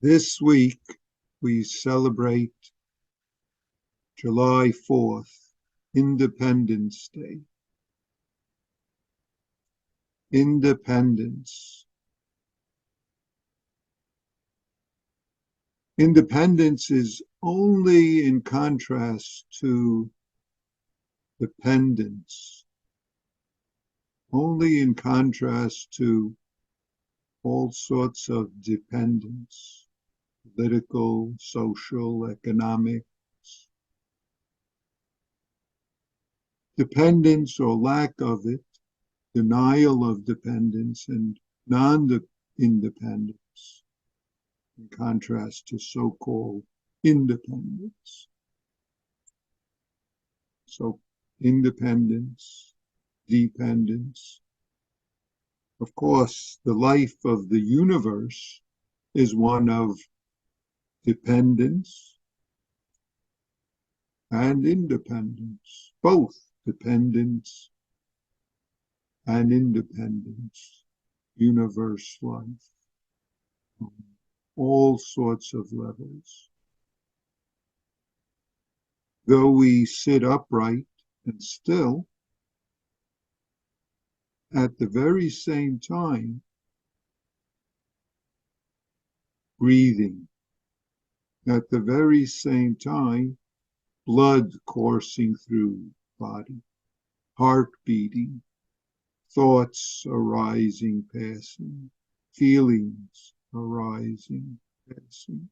This week, we celebrate July 4th, Independence Day. Independence. Independence is only in contrast to dependence, only in contrast to all sorts of dependence, political, social, economic. Dependence or lack of it, denial of dependence and non-independence, in contrast to so-called independence. So independence, dependence. Of course, the life of the universe is one of dependence and independence, both dependence and independence, universe life, on all sorts of levels. Though we sit upright and still, at the very same time, breathing, at the very same time, blood coursing through body, heart beating, thoughts arising, passing, feelings arising, passing,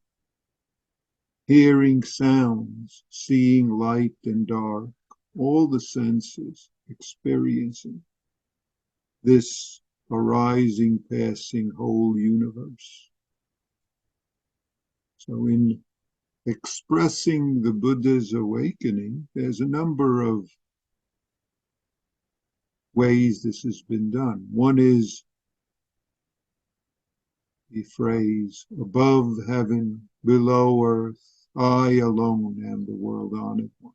hearing sounds, seeing light and dark, all the senses experiencing this arising, passing whole universe. So in expressing the Buddha's awakening, there's a number of ways this has been done. One is the phrase, above heaven, below earth, I alone am the world honored one.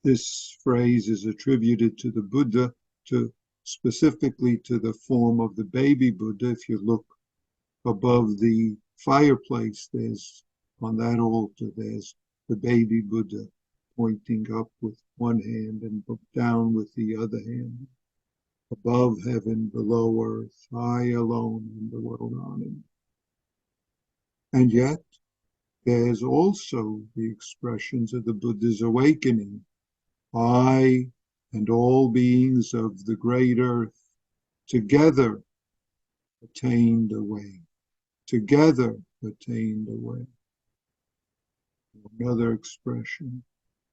This phrase is attributed to the Buddha, specifically to the form of the baby Buddha. If you look above the fireplace, on that altar, there's the baby Buddha pointing up with one hand and down with the other hand. Above heaven, below earth, I alone am the world honored. And yet, there's also the expressions of the Buddha's awakening. I and all beings of the great earth together attained a way. Together attained a way. Another expression.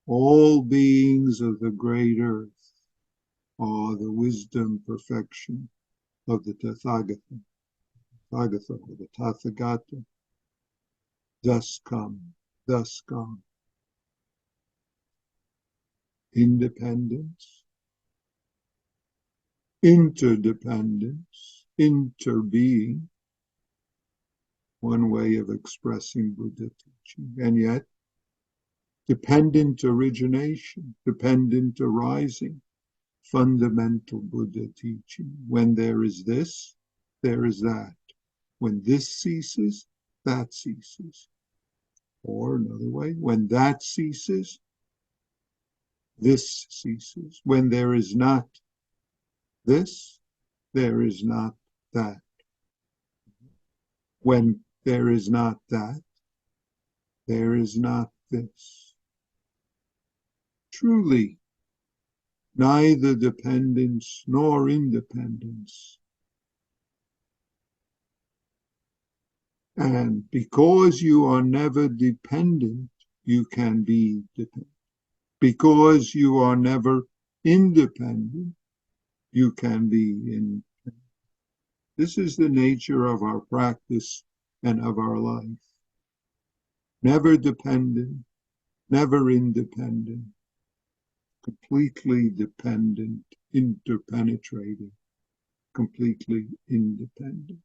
All beings of the great earth are the wisdom, perfection of the Tathagata, or the Tathagata. Thus come, thus gone. Independence, interdependence, interbeing, one way of expressing Buddha teaching, and yet dependent origination, dependent arising, fundamental Buddha teaching. When there is this, there is that. When this ceases, that ceases. Or another way, when that ceases, this ceases. When there is not this, there is not that. When there is not that, there is not this. Truly, neither dependence nor independence. And because you are never dependent, you can be dependent. Because you are never independent, you can be independent. This is the nature of our practice and of our life. Never dependent, never independent, completely dependent, interpenetrating, completely independent.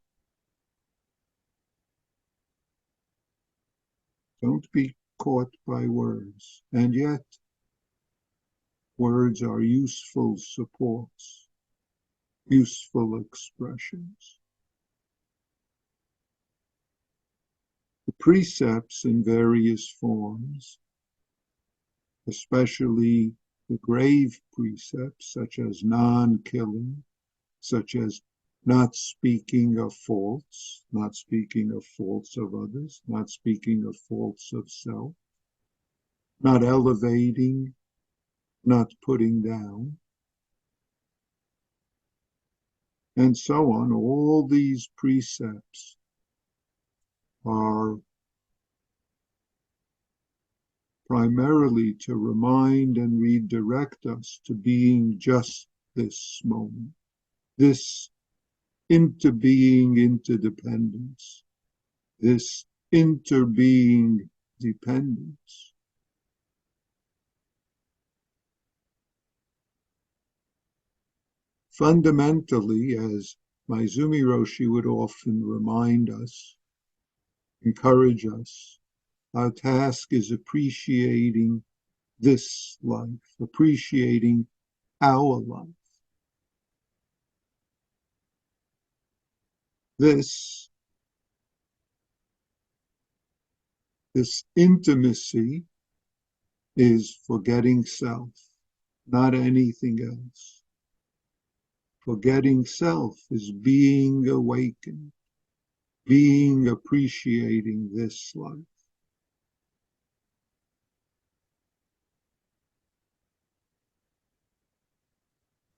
Don't be caught by words, and yet words are useful supports, useful expressions. precepts in various forms, especially the grave precepts such as non-killing, such as not speaking of faults, not speaking of faults of others, not speaking of faults of self, not elevating, not putting down, and so on. All these precepts are primarily to remind and redirect us to being just this moment, this into being interdependence, this interbeing dependence. Fundamentally, as Maizumi Roshi would often remind us, encourage us, our task is appreciating this life, appreciating our life. This intimacy is forgetting self, not anything else. Forgetting self is being awakened, being appreciating this life.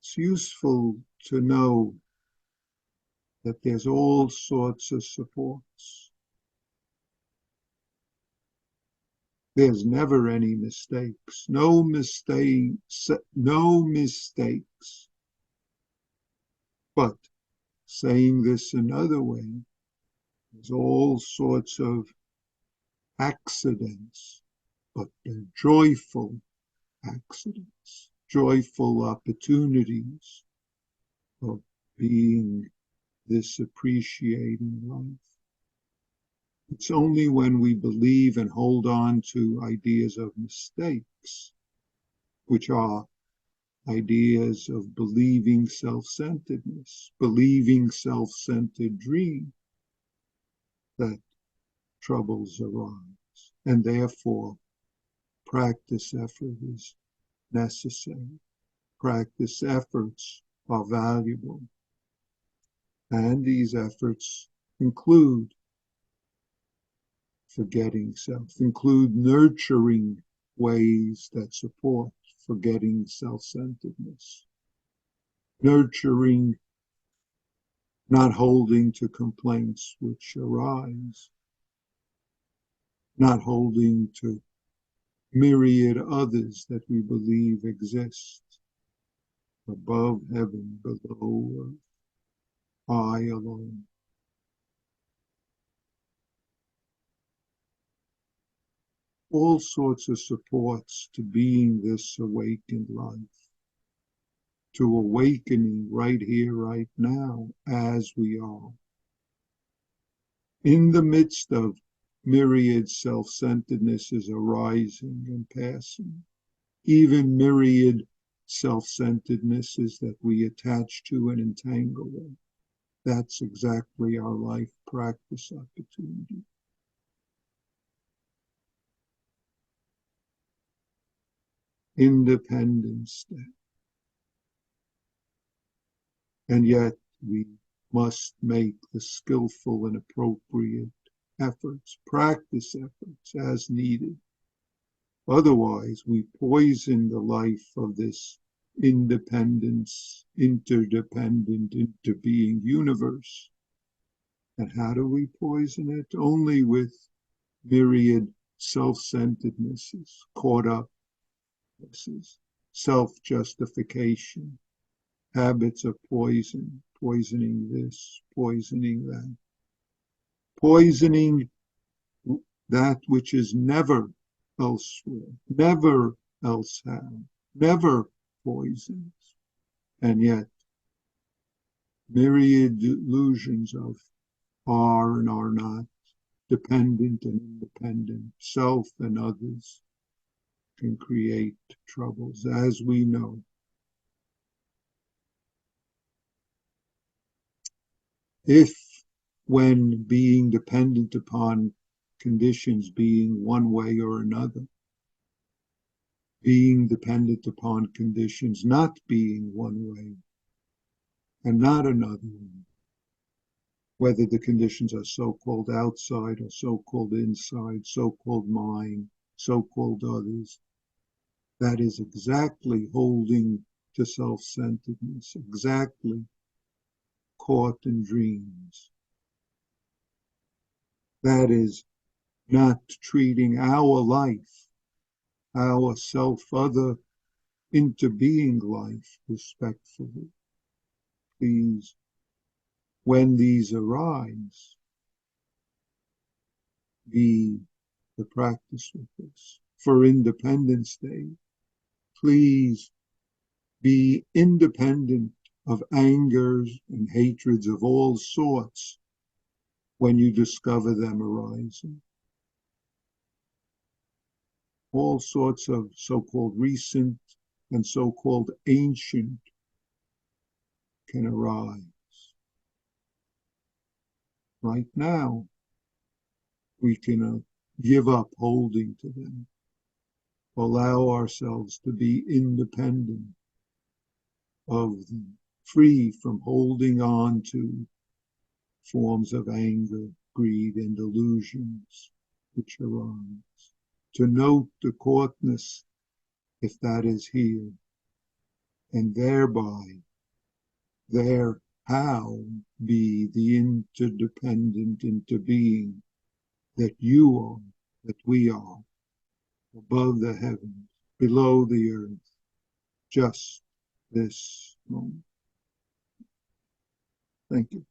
It's useful to know that there's all sorts of supports. There's never any mistakes, no mistakes. But saying this another way, there's all sorts of accidents, but they're joyful accidents, joyful opportunities of being this appreciating life. It's only when we believe and hold on to ideas of mistakes, which are ideas of believing self-centeredness, believing self-centered dream, that troubles arise. And therefore, practice effort is necessary. Practice efforts are valuable. And these efforts include forgetting self, include nurturing ways that support forgetting self-centeredness, nurturing not holding to complaints which arise, not holding to myriad others that we believe exist, above heaven, below earth, I alone. All sorts of supports to being this awakened life, to awakening right here, right now, as we are. In the midst of myriad self-centerednesses arising and passing, even myriad self-centerednesses that we attach to and entangle with. That's exactly our life practice opportunity. Independence Day. And yet we must make the skillful and appropriate efforts, practice efforts as needed. Otherwise, we poison the life of this independence, interdependent, interbeing universe. And how do we poison it? Only with myriad self-centerednesses, caught up, self-justification, habits of poison, poisoning this, poisoning that, poisoning that which is never elsewhere, never else have, never poisons, and yet myriad delusions of are and are not, dependent and independent, self and others, can create troubles, as we know. If, when being dependent upon conditions being one way or another, being dependent upon conditions not being one way and not another way, whether the conditions are so-called outside or so-called inside, so-called mine, so-called others. That is exactly holding to self-centeredness, exactly caught in dreams. That is not treating our life, our self-other into-being life respectfully. Please, when these arise, be the practice with this. For Independence Day, please be independent of angers and hatreds of all sorts when you discover them arising. All sorts of so-called recent and so-called ancient can arise. Right now, we can give up holding to them, allow ourselves to be independent of them, free from holding on to forms of anger, greed, and illusions which arise. To note the caughtness, if that is here, and thereby there how be the interdependent into being that you are, that we are, above the heavens, below the earth, just this moment. Thank you.